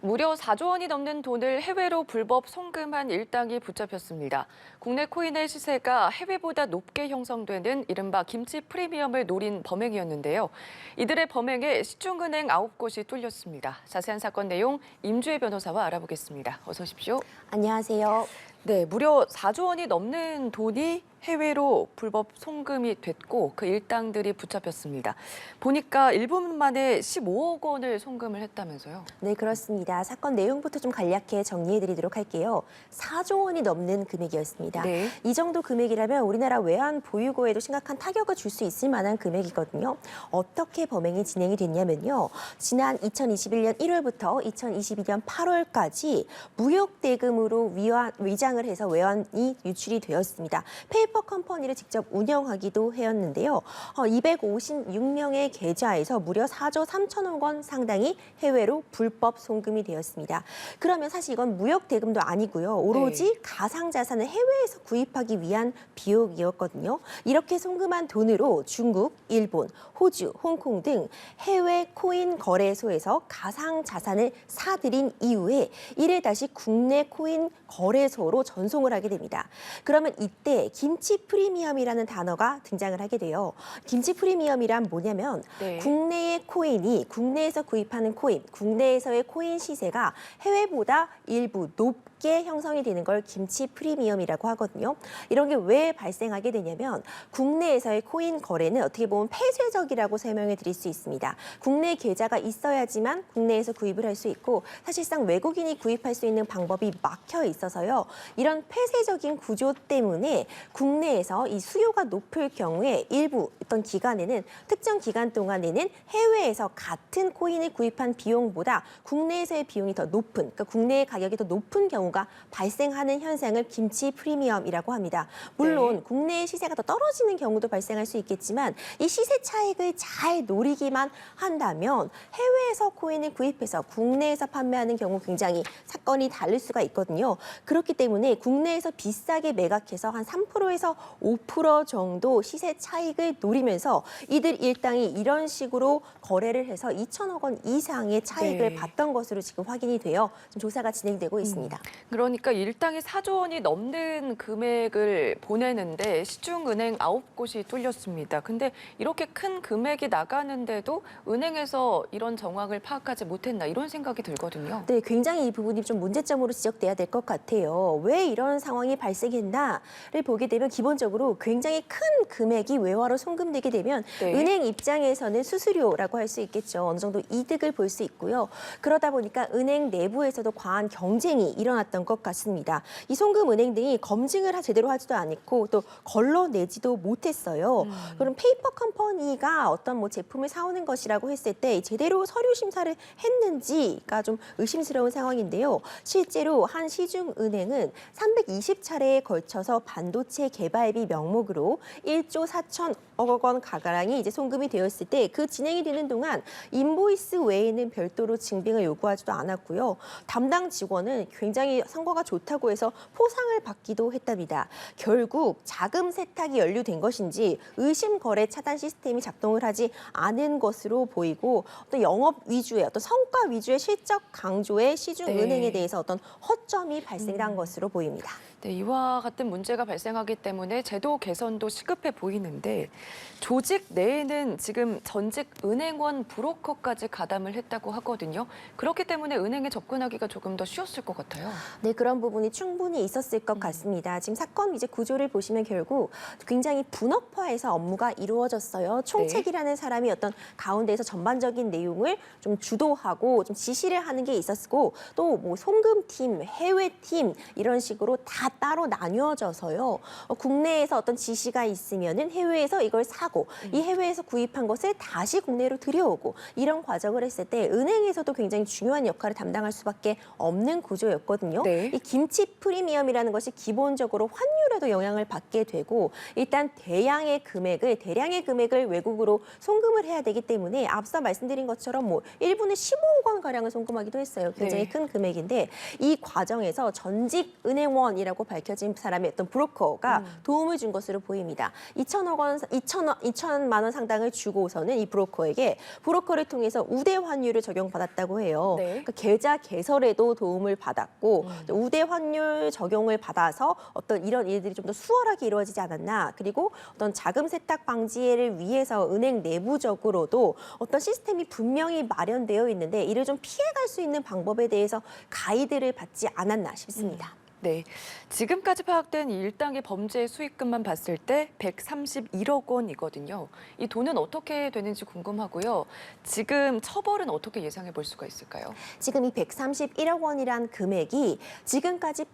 무려 4조 원이 넘는 돈을 해외로 불법 송금한 일당이 붙잡혔습니다. 국내 코인의 시세가 해외보다 높게 형성되는 이른바 김치 프리미엄을 노린 범행이었는데요. 이들의 범행에 시중은행 9곳이 뚫렸습니다. 자세한 사건 내용 임주혜 변호사와 알아보겠습니다. 어서 오십시오. 안녕하세요. 네, 무려 4조 원이 넘는 돈이 해외로 불법 송금이 됐고 그 일당들이 붙잡혔습니다. 보니까 1분 만에 15억 원을 송금을 했다면서요? 네, 그렇습니다. 사건 내용부터 좀 간략히 정리해드리도록 할게요. 4조 원이 넘는 금액이었습니다. 네. 이 정도 금액이라면 우리나라 외환 보유고에도 심각한 타격을 줄 수 있을 만한 금액이거든요. 어떻게 범행이 진행이 됐냐면요. 지난 2021년 1월부터 2022년 8월까지 무역대금으로 위장을 해서 외환이 유출이 되었습니다. 페이퍼 컴퍼니를 직접 운영하기도 했는데요. 256명의 계좌에서 무려 4조 3천억 원 상당이 해외로 불법 송금이 되었습니다. 그러면 사실 이건 무역 대금도 아니고요. 오로지 가상자산을 해외에서 구입하기 위한 비용이었거든요. 이렇게 송금한 돈으로 중국, 일본, 호주, 홍콩 등 해외 코인 거래소에서 가상자산을 사들인 이후에 이를 다시 국내 코인 거래소로 전송을 하게 됩니다. 그러면 이때 김치 프리미엄이라는 단어가 등장을 하게 돼요. 김치 프리미엄이란 뭐냐면 국내의 코인이 국내에서 구입하는 코인, 국내에서의 코인 시세가 해외보다 일부 높게 형성이 되는 걸 김치 프리미엄이라고 하거든요. 이런 게 왜 발생하게 되냐면 국내에서의 코인 거래는 어떻게 보면 폐쇄적이라고 설명해 드릴 수 있습니다. 국내 계좌가 있어야지만 국내에서 구입을 할 수 있고 사실상 외국인이 구입할 수 있는 방법이 막혀 있어서요. 이런 폐쇄적인 구조 때문에 국내에서 이 수요가 높을 경우에 일부 어떤 기간에는 특정 기간 동안에는 해외에서 같은 코인을 구입한 비용보다 국내에서의 비용이 더 높은, 그러니까 국내의 가격이 더 높은 경우가 발생하는 현상을 김치 프리미엄이라고 합니다. 물론 국내의 시세가 더 떨어지는 경우도 발생할 수 있겠지만 이 시세 차익을 잘 노리기만 한다면 해외에서 코인을 구입해서 국내에서 판매하는 경우 굉장히 사건이 다를 수가 있거든요. 그렇기 때문에 국내에서 비싸게 매각해서 한 3%에서 5% 정도 시세 차익을 노리면서 이들 일당이 이런 식으로 거래를 해서 2천억 원 이상의 차익을 봤던 것으로 지금 확인이 되어 좀 조사가 진행되고 있습니다. 그러니까 일당이 4조 원이 넘는 금액을 보내는데 시중은행 9곳이 뚫렸습니다. 근데 이렇게 큰 금액이 나가는데도 은행에서 이런 정황을 파악하지 못했나 이런 생각이 들거든요. 네, 굉장히 이 부분이 좀 문제점으로 지적돼야 될 것 같아요. 왜 이런 상황이 발생했나를 보게 되면 기본적으로 굉장히 큰 금액이 외화로 송금되게 되면 은행 입장에서는 수수료라고 할 수 있겠죠. 어느 정도 이득을 볼 수 있고요. 그러다 보니까 은행 내부에서도 과한 경쟁이 일어났던 것 같습니다. 이 송금 은행 등이 검증을 제대로 하지도 않고 또 걸러내지도 못했어요. 그럼 페이퍼 컴퍼니가 어떤 제품을 사오는 것이라고 했을 때 제대로 서류 심사를 했는지가 좀 의심스러운 상황인데요. 실제로 한 시중은행은 320차례에 걸쳐서 반도체 개발비 명목으로 1조 4천억 원 가량이 이제 송금이 되었을 때 그 진행이 되는 동안 인보이스 외에는 별도로 증빙을 요구하지도 않았고요. 담당 직원은 굉장히 성과가 좋다고 해서 포상을 받기도 했답니다. 결국 자금 세탁이 연루된 것인지 의심 거래 차단 시스템이 작동을 하지 않은 것으로 보이고 어떤 영업 위주의 어떤 성과 위주의 실적 강조의 시중은행에 대해서 어떤 허점이 발생한 것으로 보입니다. 네, 이와 같은 문제가 발생하기 때문에 제도 개선도 시급해 보이는데 조직 내에는 지금 전직 은행원 브로커까지 가담을 했다고 하거든요. 그렇기 때문에 은행에 접근하기가 조금 더 쉬웠을 것 같아요. 네, 그런 부분이 충분히 있었을 것 같습니다. 지금 사건 구조를 보시면 결국 굉장히 분업화해서 업무가 이루어졌어요. 총책이라는 사람이 어떤 가운데에서 전반적인 내용을 좀 주도하고 좀 지시를 하는 게 있었고 또 송금팀, 해외팀 이런 식으로 다 따로 나뉘어져서요. 국내에서 어떤 지시가 있으면은 해외에서 이걸 사고 이 해외에서 구입한 것을 다시 국내로 들여오고 이런 과정을 했을 때 은행에서도 굉장히 중요한 역할을 담당할 수밖에 없는 구조였거든요. 이 김치 프리미엄이라는 것이 기본적으로 환율을 환율에도 영향을 받게 되고 일단 대량의 금액을 외국으로 송금을 해야 되기 때문에 앞서 말씀드린 것처럼 뭐 1분에 15억 원 가량을 송금하기도 했어요. 굉장히 네. 큰 금액인데 이 과정에서 전직 은행원이라고 밝혀진 사람의 어떤 브로커가 도움을 준 것으로 보입니다. 2천만 원 상당을 주고서는 이 브로커에게 브로커를 통해서 우대 환율을 적용받았다고 해요. 네. 그러니까 계좌 개설에도 도움을 받았고 우대 환율 적용을 받아서 어떤 이런 일들이 좀 더 수월하게 이루어지지 않았나. 그리고 어떤 자금 세탁 방지를 위해서 은행 내부적으로도 어떤 시스템이 분명히 마련되어 있는데 이를 좀 피해갈 수 있는 방법에 대해서 가이드를 받지 않았나 싶습니다. 네, 지금까지 파악된 이 일당의 범죄 수익금만 봤을 때 131억 원이거든요. 이 돈은 어떻게 되는지 궁금하고요. 지금 처벌은 어떻게 예상해 볼 수가 있을까요? 지금 이 131억 원이란 금액이 지금까지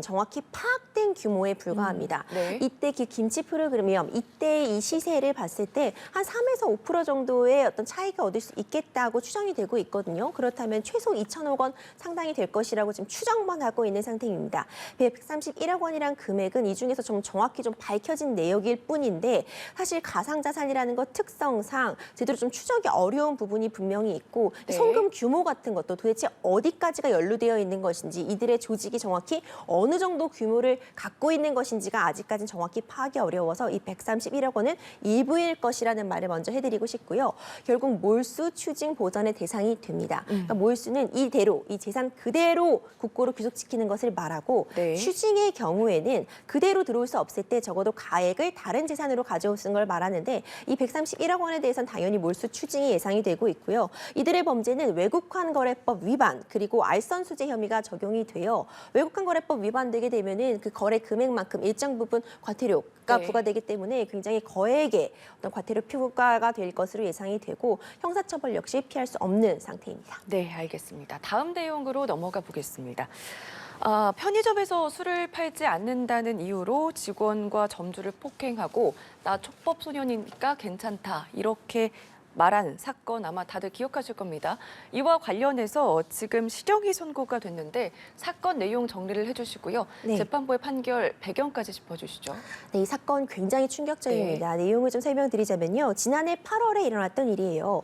정확히 파악된 규모에 불과합니다. 네. 이때 그 김치 프로그램이요. 이때 이 시세를 봤을 때 한 3에서 5% 정도의 어떤 차이가 얻을 수 있겠다고 추정이 되고 있거든요. 그렇다면 최소 2천억 원 상당이 될 것이라고 지금 추정만 하고 있는 상태입니다. 131억 원이란 금액은 이 중에서 좀 정확히 좀 밝혀진 내역일 뿐인데 사실 가상자산이라는 것 특성상 제대로 좀 추적이 어려운 부분이 분명히 있고 네. 송금 규모 같은 것도 도대체 어디까지가 연루되어 있는 것인지 이들의 조직이 정확히 어느 정도 규모를 갖고 있는 것인지가 아직까지는 정확히 파악이 어려워서 이 131억 원은 일부일 것이라는 말을 먼저 해드리고 싶고요. 결국 몰수 추징 보전의 대상이 됩니다. 그러니까 몰수는 이대로 이 재산 그대로 국고로 귀속시키는 것을 말하고 네. 추징의 경우에는 그대로 들어올 수 없을 때 적어도 가액을 다른 재산으로 가져오는 걸 말하는데 이 131억 원에 대해서는 당연히 몰수 추징이 예상이 되고 있고요. 이들의 범죄는 외국환 거래법 위반 그리고 알선 수재 혐의가 적용이 돼요. 외국환 거래법 위반되게 되면은 그 거래 금액만큼 일정 부분 과태료가 네. 부과되기 때문에 굉장히 거액의 어떤 과태료 부과가 될 것으로 예상이 되고 형사처벌 역시 피할 수 없는 상태입니다. 네, 알겠습니다. 다음 내용으로 넘어가 보겠습니다. 편의점에서 술을 팔지 않는다는 이유로 직원과 점주를 폭행하고 나 촉법 소년이니까 괜찮다 이렇게 말한 사건 아마 다들 기억하실 겁니다. 이와 관련해서 지금 실형이 선고가 됐는데 사건 내용 정리를 해주시고요. 네. 재판부의 판결 배경까지 짚어주시죠. 네, 이 사건 굉장히 충격적입니다. 내용을 좀 설명드리자면요. 지난해 8월에 일어났던 일이에요.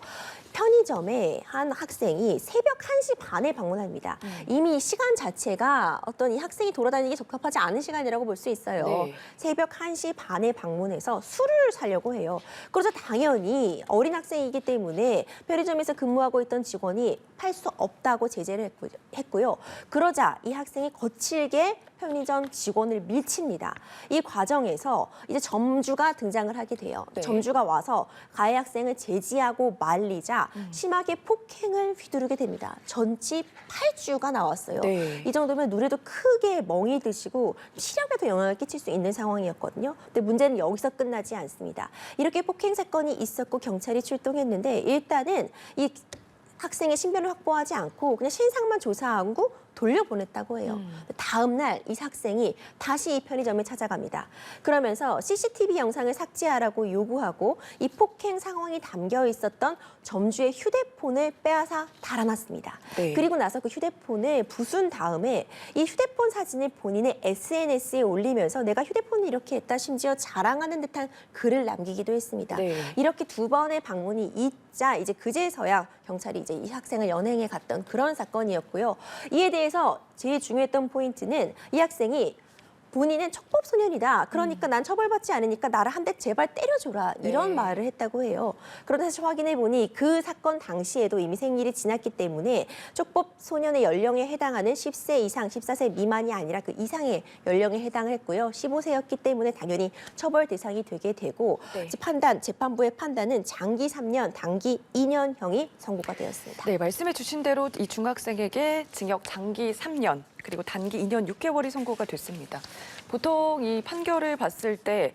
편의점에 한 학생이 새벽 1시 반에 방문합니다. 이미 시간 자체가 어떤 이 학생이 돌아다니기 적합하지 않은 시간이라고 볼 수 있어요. 네. 새벽 1시 반에 방문해서 술을 사려고 해요. 그래서 당연히 어린 학생이기 때문에 편의점에서 근무하고 있던 직원이 팔 수 없다고 제재를 했고요. 그러자 이 학생이 거칠게 편의점 직원을 밀칩니다. 이 과정에서 이제 점주가 등장을 하게 돼요. 네. 점주가 와서 가해 학생을 제지하고 말리자 심하게 폭행을 휘두르게 됩니다. 전치 8주가 나왔어요. 네. 이 정도면 눈에도 크게 멍이 드시고 시력에도 영향을 끼칠 수 있는 상황이었거든요. 근데 문제는 여기서 끝나지 않습니다. 이렇게 폭행 사건이 있었고 경찰이 출동했는데 일단은 이 학생의 신변을 확보하지 않고 그냥 신상만 조사하고 돌려보냈다고 해요. 다음 날 이 학생이 다시 이 편의점에 찾아갑니다. 그러면서 CCTV 영상을 삭제하라고 요구하고 이 폭행 상황이 담겨 있었던 점주의 휴대폰을 빼앗아 달아났습니다. 네. 그리고 나서 그 휴대폰을 부순 다음에 이 휴대폰 사진을 본인의 SNS에 올리면서 내가 휴대폰을 이렇게 했다 심지어 자랑하는 듯한 글을 남기기도 했습니다. 네. 이렇게 두 번의 방문이 있자 이제 그제서야 경찰이 이제 이 학생을 연행해 갔던 그런 사건이었고요. 이에 대해서 제일 중요했던 포인트는 이 학생이 본인은 촉법 소년이다. 그러니까 난 처벌받지 않으니까 나를 한 대 제발 때려줘라. 이런 네. 말을 했다고 해요. 그런데 사실 확인해 보니 그 사건 당시에도 이미 생일이 지났기 때문에 촉법 소년의 연령에 해당하는 10세 이상, 14세 미만이 아니라 그 이상의 연령에 해당을 했고요. 15세였기 때문에 당연히 처벌 대상이 되게 되고 네. 이제 재판부의 판단은 장기 3년, 단기 2년형이 선고가 되었습니다. 네, 말씀해 주신 대로 이 중학생에게 징역 장기 3년 그리고 단기 2년 6개월이 선고가 됐습니다. 보통 이 판결을 봤을 때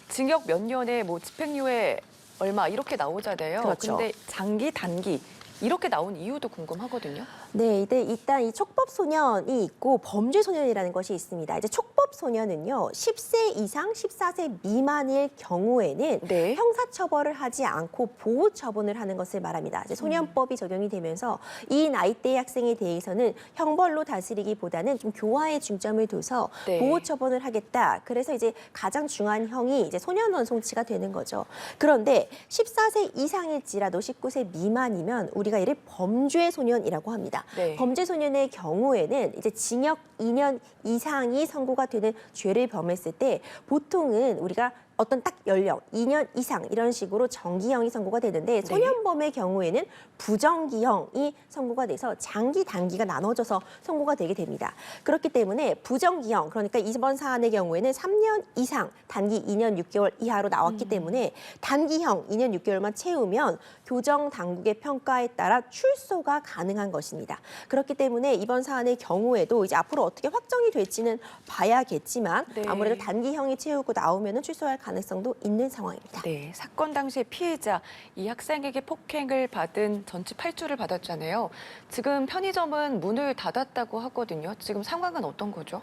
징역 몇 년에 뭐 집행유예 얼마 이렇게 나오잖아요. 그렇죠. 근데 장기, 단기 이렇게 나온 이유도 궁금하거든요. 네, 일단 이 촉법소년이 있고 범죄소년이라는 것이 있습니다. 이제 촉법소년은요, 10세 이상 14세 미만일 경우에는 네. 형사처벌을 하지 않고 보호처분을 하는 것을 말합니다. 이제 소년법이 적용이 되면서 이 나이대의 학생에 대해서는 형벌로 다스리기보다는 좀 교화에 중점을 둬서 네. 보호처분을 하겠다. 그래서 이제 가장 중한 형이 이제 소년원송치가 되는 거죠. 그런데 14세 이상일지라도 19세 미만이면 우리가 이를 범죄소년이라고 합니다. 네. 범죄소년의 경우에는 이제 징역 2년 이상이 선고가 되는 죄를 범했을 때 보통은 우리가 어떤 딱 연령 2년 이상 이런 식으로 정기형이 선고가 되는데 소년범의 경우에는 부정기형이 선고가 돼서 장기 단기가 나눠져서 선고가 되게 됩니다. 그렇기 때문에 부정기형 그러니까 이번 사안의 경우에는 3년 이상 단기 2년 6개월 이하로 나왔기 때문에 단기형 2년 6개월만 채우면 교정 당국의 평가에 따라 출소가 가능한 것입니다. 그렇기 때문에 이번 사안의 경우에도 이제 앞으로 어떻게 확정이 될지는 봐야겠지만 네. 아무래도 단기형이 채우고 나오면은 출소할 가능성도 있는 상황입니다. 네, 사건 당시 피해자 이 학생에게 폭행을 받은 전치 8주를 받았잖아요. 지금 편의점은 문을 닫았다고 하거든요. 지금 상황은 어떤 거죠?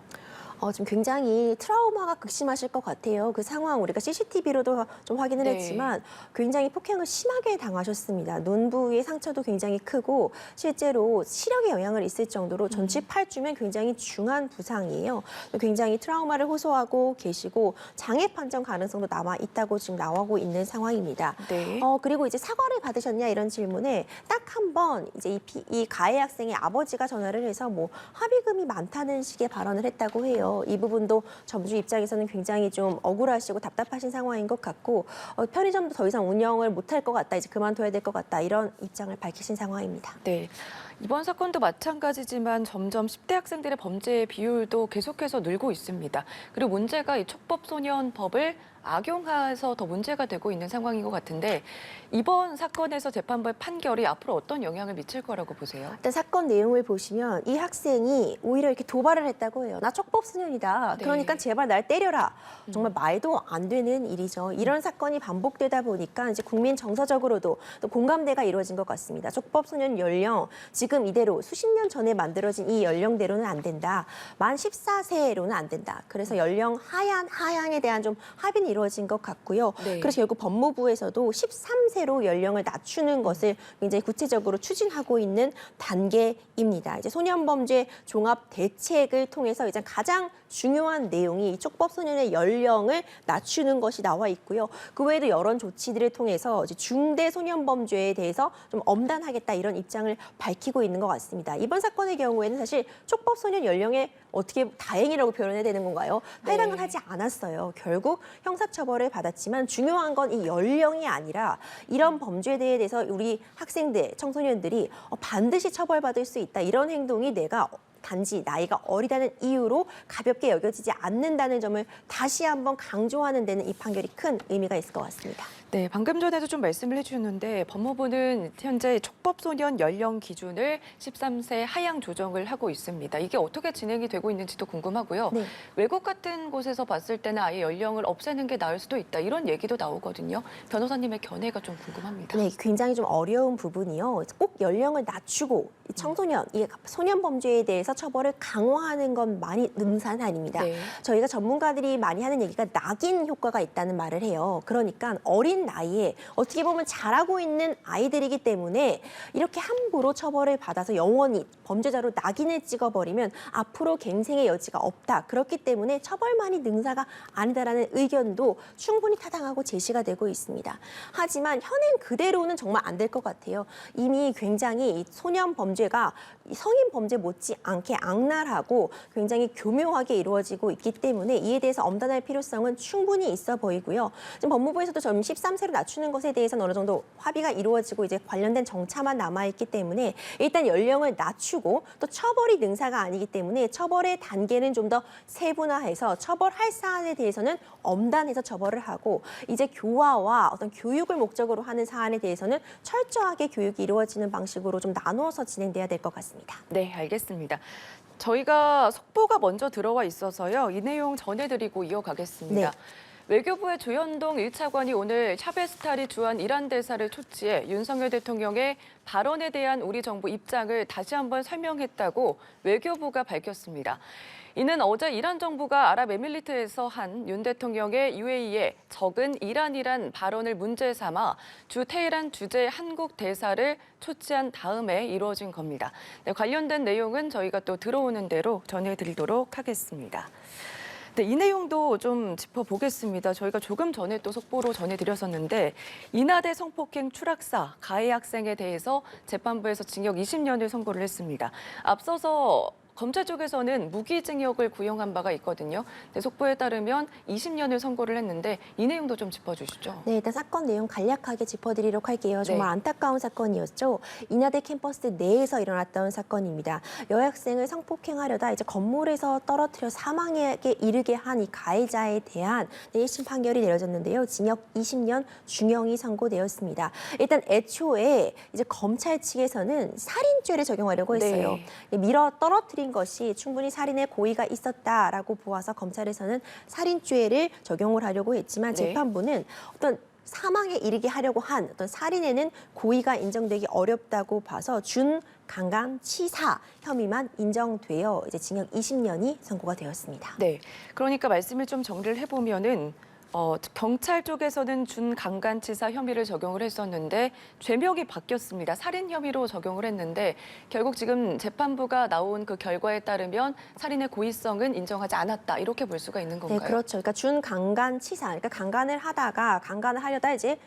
지금 굉장히 트라우마가 극심하실 것 같아요. 그 상황 우리가 CCTV로도 좀 확인을 네. 했지만 굉장히 폭행을 심하게 당하셨습니다. 눈 부위의 상처도 굉장히 크고 실제로 시력에 영향을 있을 정도로 전치 8주면 굉장히 중한 부상이에요. 굉장히 트라우마를 호소하고 계시고 장애 판정 가능성도 남아 있다고 지금 나오고 있는 상황입니다. 네. 그리고 이제 사과를 받으셨냐 이런 질문에 딱 한 번 이제 이 가해 학생의 아버지가 전화를 해서 뭐 합의금이 많다는 식의 발언을 했다고 해요. 이 부분도 점주 입장에서는 굉장히 좀 억울하시고 답답하신 상황인 것 같고 편의점도 더 이상 운영을 못할 것 같다, 이제 그만둬야 될 것 같다 이런 입장을 밝히신 상황입니다. 네. 이번 사건도 마찬가지지만 점점 10대 학생들의 범죄 비율도 계속해서 늘고 있습니다. 그리고 문제가 이 촉법소년법을 악용해서 더 문제가 되고 있는 상황인 것 같은데 이번 사건에서 재판부의 판결이 앞으로 어떤 영향을 미칠 거라고 보세요? 일단 사건 내용을 보시면 이 학생이 오히려 이렇게 도발을 했다고 해요. 나 촉법소년이다. 네. 그러니까 제발 날 때려라. 정말 말도 안 되는 일이죠. 이런 사건이 반복되다 보니까 이제 국민 정서적으로도 또 공감대가 이루어진 것 같습니다. 촉법소년 연령 지금 이대로 수십 년 전에 만들어진 이 연령대로는 안 된다. 만 14세로는 안 된다. 그래서 연령 하향에 대한 좀 합의는 이루어진 것 같고요. 네. 그래서 결국 법무부에서도 13세로 연령을 낮추는 것을 굉장히 구체적으로 추진하고 있는 단계입니다. 이제 소년범죄 종합 대책을 통해서 이제 가장 중요한 내용이 촉법소년의 연령을 낮추는 것이 나와 있고요. 그 외에도 여러 조치들을 통해서 이제 중대 소년범죄에 대해서 좀 엄단하겠다 이런 입장을 밝히고 있는 것 같습니다. 이번 사건의 경우에는 사실 촉법소년 연령에 어떻게 다행이라고 표현해야 되는 건가요? 네. 해당을 하지 않았어요. 결국 형사처벌을 받았지만 중요한 건 이 연령이 아니라 이런 범죄에 대해서 우리 학생들, 청소년들이 반드시 처벌받을 수 있다. 이런 행동이 내가 단지 나이가 어리다는 이유로 가볍게 여겨지지 않는다는 점을 다시 한번 강조하는 데는 이 판결이 큰 의미가 있을 것 같습니다. 네, 방금 전에도 좀 말씀을 해주셨는데 법무부는 현재 촉법소년 연령 기준을 13세 하향 조정을 하고 있습니다. 이게 어떻게 진행이 되고 있는지도 궁금하고요. 네. 외국 같은 곳에서 봤을 때는 아예 연령을 없애는 게 나을 수도 있다. 이런 얘기도 나오거든요. 변호사님의 견해가 좀 궁금합니다. 네, 굉장히 좀 어려운 부분이요. 꼭 연령을 낮추고 이 청소년, 이 소년 범죄에 대해서 처벌을 강화하는 건 많이 능사는 아닙니다. 네. 저희가 전문가들이 많이 하는 얘기가 낙인 효과가 있다는 말을 해요. 그러니까 어린 나이에 어떻게 보면 잘하고 있는 아이들이기 때문에 이렇게 함부로 처벌을 받아서 영원히 범죄자로 낙인을 찍어버리면 앞으로 갱생의 여지가 없다. 그렇기 때문에 처벌만이 능사가 아니다라는 의견도 충분히 타당하고 제시가 되고 있습니다. 하지만 현행 그대로는 정말 안 될 것 같아요. 이미 굉장히 소년 범죄가 성인 범죄 못지않게 악랄하고 굉장히 교묘하게 이루어지고 있기 때문에 이에 대해서 엄단할 필요성은 충분히 있어 보이고요. 지금 법무부에서도 좀 13세로 낮추는 것에 대해서는 어느 정도 합의가 이루어지고 이제 관련된 정차만 남아있기 때문에 일단 연령을 낮추고 또 처벌이 능사가 아니기 때문에 처벌의 단계는 좀 더 세분화해서 처벌할 사안에 대해서는 엄단해서 처벌을 하고 이제 교화와 어떤 교육을 목적으로 하는 사안에 대해서는 철저하게 교육이 이루어지는 방식으로 좀 나누어서 진행돼야 될 것 같습니다. 네, 알겠습니다. 저희가 속보가 먼저 들어와 있어서요. 이 내용 전해드리고 이어가겠습니다. 네. 외교부의 조현동 1차관이 오늘 샤베스타리 주한 이란 대사를 초치해 윤석열 대통령의 발언에 대한 우리 정부 입장을 다시 한번 설명했다고 외교부가 밝혔습니다. 이는 어제 이란 정부가 아랍에미리트에서 한 윤 대통령의 UAE에 적은 이란이란 발언을 문제 삼아 주 테헤란 주재 한국 대사를 초치한 다음에 이루어진 겁니다. 네, 관련된 내용은 저희가 또 들어오는 대로 전해드리도록 하겠습니다. 네, 이 내용도 좀 짚어보겠습니다. 저희가 조금 전에 또 속보로 전해드렸었는데 인하대 성폭행 추락사 가해 학생에 대해서 재판부에서 징역 20년을 선고를 했습니다. 앞서서 검찰 쪽에서는 무기징역을 구형한 바가 있거든요. 네, 속보에 따르면 20년을 선고를 했는데 이 내용도 좀 짚어주시죠. 네, 일단 사건 내용 간략하게 짚어드리도록 할게요. 정말 네. 안타까운 사건이었죠. 인하대 캠퍼스 내에서 일어났던 사건입니다. 여학생을 성폭행하려다 이제 건물에서 떨어뜨려 사망에 이르게 한 이 가해자에 대한 1심 판결이 내려졌는데요. 징역 20년 중형이 선고되었습니다. 일단 애초에 이제 검찰 측에서는 살인죄를 적용하려고 했어요. 네. 밀어 떨어뜨린 것이 충분히 살인의 고의가 있었다라고 보아서 검찰에서는 살인죄를 적용을 하려고 했지만 네. 재판부는 어떤 사망에 이르게 하려고 한 어떤 살인에는 고의가 인정되기 어렵다고 봐서 준강간치사 혐의만 인정되어 이제 징역 20년이 선고가 되었습니다. 네, 그러니까 말씀을 좀 정리를 해보면은 경찰 쪽에서는 준강간치사 혐의를 적용을 했었는데 죄명이 바뀌었습니다. 살인 혐의로 적용을 했는데 결국 지금 재판부가 나온 그 결과에 따르면 살인의 고의성은 인정하지 않았다 이렇게 볼 수가 있는 건가요? 네, 그렇죠. 그러니까 준강간치사, 그러니까 강간을 하려다 이제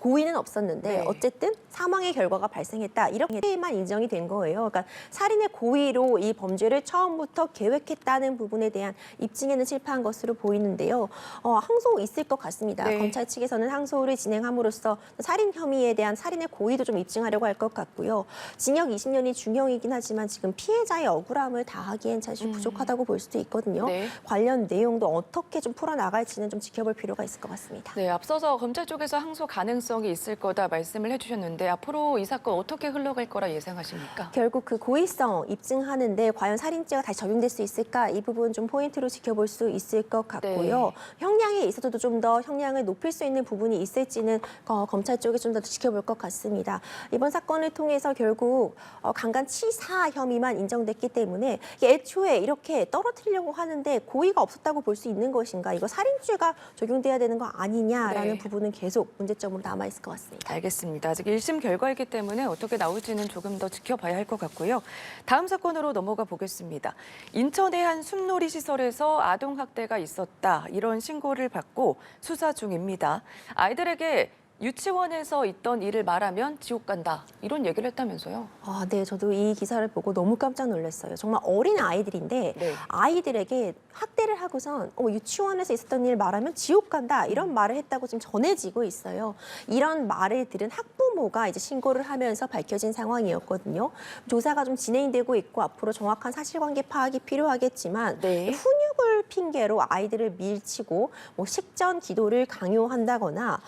고의는 없었는데 네. 어쨌든 사망의 결과가 발생했다. 이렇게만 인정이 된 거예요. 그러니까 살인의 고의로 이 범죄를 처음부터 계획했다는 부분에 대한 입증에는 실패한 것으로 보이는데요. 항소 있을 것 같습니다. 네. 검찰 측에서는 항소를 진행함으로써 살인 혐의에 대한 살인의 고의도 좀 입증하려고 할 것 같고요. 징역 20년이 중형이긴 하지만 지금 피해자의 억울함을 다하기엔 사실 부족하다고 볼 수도 있거든요. 네. 관련 내용도 어떻게 좀 풀어나갈지는 좀 지켜볼 필요가 있을 것 같습니다. 네, 앞서서 검찰 쪽에서 항소 가능성이 있을 거다 말씀을 해주셨는데 앞으로 이 사건 어떻게 흘러갈 거라 예상하십니까? 결국 그 고의성 입증하는데 과연 살인죄가 다시 적용될 수 있을까 이 부분 좀 포인트로 지켜볼 수 있을 것 같고요. 네. 형량에 있어서도 좀 더 형량을 높일 수 있는 부분이 있을지는 검찰 쪽에 좀 더 지켜볼 것 같습니다. 이번 사건을 통해서 결국 강간치사 혐의만 인정됐기 때문에 애초에 이렇게 떨어뜨리려고 하는데 고의가 없었다고 볼 수 있는 것인가? 이거 살인죄가 적용돼야 되는 거 아니냐라는 네. 부분은 계속 문제점으로 남아 있을 것 같습니다. 알겠습니다. 아직 1심 결과이기 때문에 어떻게 나올지는 조금 더 지켜봐야 할 것 같고요. 다음 사건으로 넘어가 보겠습니다. 인천의 한 숲놀이 시설에서 아동 학대가 있었다. 이런 신고를 받고 수사 중입니다. 아이들에게 유치원에서 있던 일을 말하면 지옥 간다. 이런 얘기를 했다면서요? 아, 네, 저도 이 기사를 보고 너무 깜짝 놀랐어요. 정말 어린 아이들인데 네. 아이들에게 학대를 하고선 유치원에서 있었던 일 말하면 지옥 간다 이런 말을 했다고 지금 전해지고 있어요. 이런 말을 들은 학부모가 이제 신고를 하면서 밝혀진 상황이었거든요. 조사가 좀 진행되고 있고 앞으로 정확한 사실관계 파악이 필요하겠지만 네. 훈육을 핑계로 아이들을 밀치고 식전 기도를 강요한다거나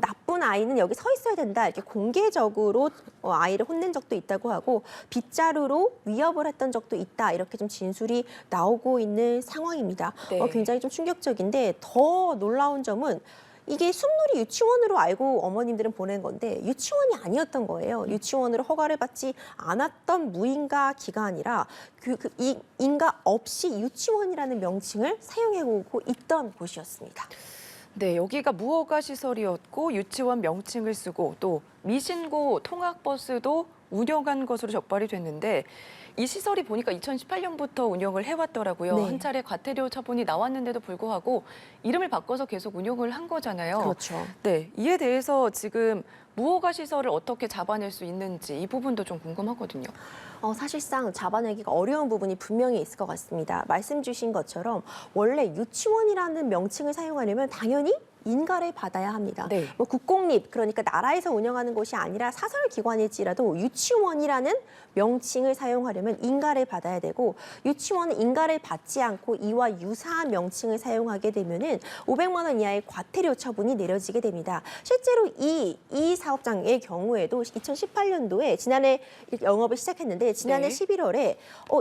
나쁜 아이는 여기 서 있어야 된다 이렇게 공개적으로 아이를 혼낸 적도 있다고 하고 빗자루로 위협을 했던 적도 있다 이렇게 좀 진술이 나오고 있는 상황입니다. 네. 굉장히 좀 충격적인데 더 놀라운 점은 이게 숲놀이 유치원으로 알고 어머님들은 보낸 건데 유치원이 아니었던 거예요. 유치원으로 허가를 받지 않았던 무인가 기관이라 이 인가 없이 유치원이라는 명칭을 사용해오고 있던 곳이었습니다. 네, 여기가 무허가 시설이었고 유치원 명칭을 쓰고 또 미신고 통학버스도 운영한 것으로 적발이 됐는데 이 시설이 보니까 2018년부터 운영을 해왔더라고요. 네. 한 차례 과태료 처분이 나왔는데도 불구하고 이름을 바꿔서 계속 운영을 한 거잖아요. 그렇죠. 네, 이에 대해서 지금 무허가 시설을 어떻게 잡아낼 수 있는지 이 부분도 좀 궁금하거든요. 사실상 잡아내기가 어려운 부분이 분명히 있을 것 같습니다. 말씀 주신 것처럼 원래 유치원이라는 명칭을 사용하려면 당연히 인가를 받아야 합니다. 네. 국공립, 그러니까 나라에서 운영하는 곳이 아니라 사설기관일지라도 유치원이라는 명칭을 사용하려면 인가를 받아야 되고 유치원은 인가를 받지 않고 이와 유사한 명칭을 사용하게 되면은 500만 원 이하의 과태료 처분이 내려지게 됩니다. 실제로 이 사업장의 경우에도 2018년도에 지난해 영업을 시작했는데 지난해 네. 11월에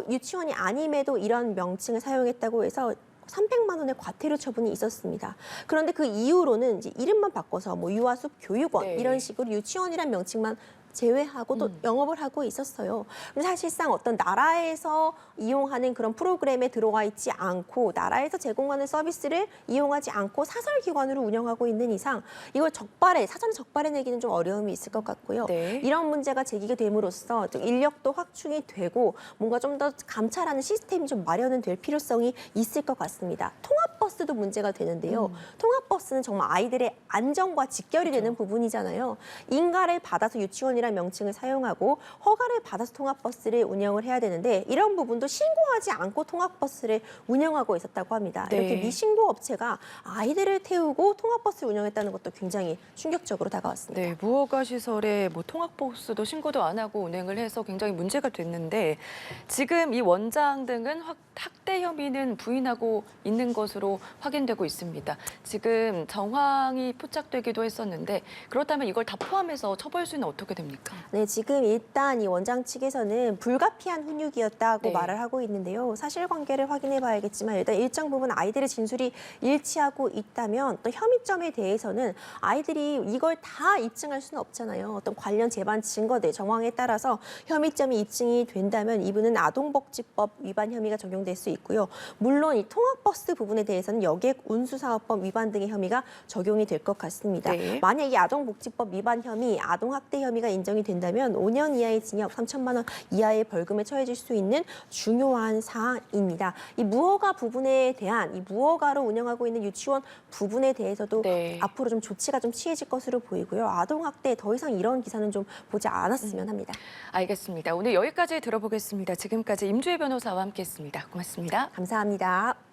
유치원이 아님에도 이런 명칭을 사용했다고 해서 300만 원의 과태료 처분이 있었습니다. 그런데 그 이후로는 이제 이름만 바꿔서 뭐 유아숲 교육원 네. 이런 식으로 유치원이란 명칭만 제외하고 또 영업을 하고 있었어요. 근데 사실상 어떤 나라에서 이용하는 그런 프로그램에 들어가 있지 않고 나라에서 제공하는 서비스를 이용하지 않고 사설기관으로 운영하고 있는 이상 이걸 사전에 적발해내기는 좀 어려움이 있을 것 같고요. 네. 이런 문제가 제기가 됨으로써 좀 인력도 확충이 되고 뭔가 좀 더 감찰하는 시스템이 좀 마련은 될 필요성이 있을 것 같습니다. 통합버스도 문제가 되는데요. 통합버스는 정말 아이들의 안전과 직결이 되는 부분이잖아요. 인가를 받아서 유치원이라는 명칭을 사용하고 허가를 받아서 통합버스를 운영을 해야 되는데 이런 부분도 신고하지 않고 통합버스를 운영하고 있었다고 합니다. 네. 이렇게 미신고 업체가 아이들을 태우고 통합버스를 운영했다는 것도 굉장히 충격적으로 다가왔습니다. 네, 무허가 시설에 뭐 통학버스도 신고도 안 하고 운행을 해서 굉장히 문제가 됐는데 지금 이 원장 등은 학대 혐의는 부인하고 있는 것으로 확인되고 있습니다. 지금 정황이 포착되기도 했었는데 그렇다면 이걸 다 포함해서 처벌 수는 어떻게 됩니까? 네, 지금 일단 이 원장 측에서는 불가피한 훈육이었다고 네. 말을 하고 있는데요. 사실관계를 확인해 봐야겠지만 일단 일정 부분 아이들의 진술이 일치하고 있다면 또 혐의점에 대해서는 아이들이 이걸 다 입증할 수는 없잖아요. 어떤 관련 재반 증거들, 정황에 따라서 혐의점이 입증이 된다면 이분은 아동복지법 위반 혐의가 적용될 수 있고요. 물론 이 통학버스 부분에 대해서는 여객 운수사업법 위반 등의 혐의가 적용이 될 것 같습니다. 네. 만약 이 아동복지법 위반 혐의, 아동학대 혐의가 인정이 된다면 5년 이하의 징역, 3천만 원 이하의 벌금에 처해질 수 있는 중요한 사항입니다. 이 무허가 부분에 대한 이 무허가로 운영하고 있는 유치원 부분에 대해서도 네. 앞으로 좀 조치가 좀 취해질 것으로 보이고요. 아동학대 더 이상 이런 기사는 좀 보지 않았으면 합니다. 알겠습니다. 오늘 여기까지 들어보겠습니다. 지금까지 임주혜 변호사와 함께했습니다. 고맙습니다. 감사합니다.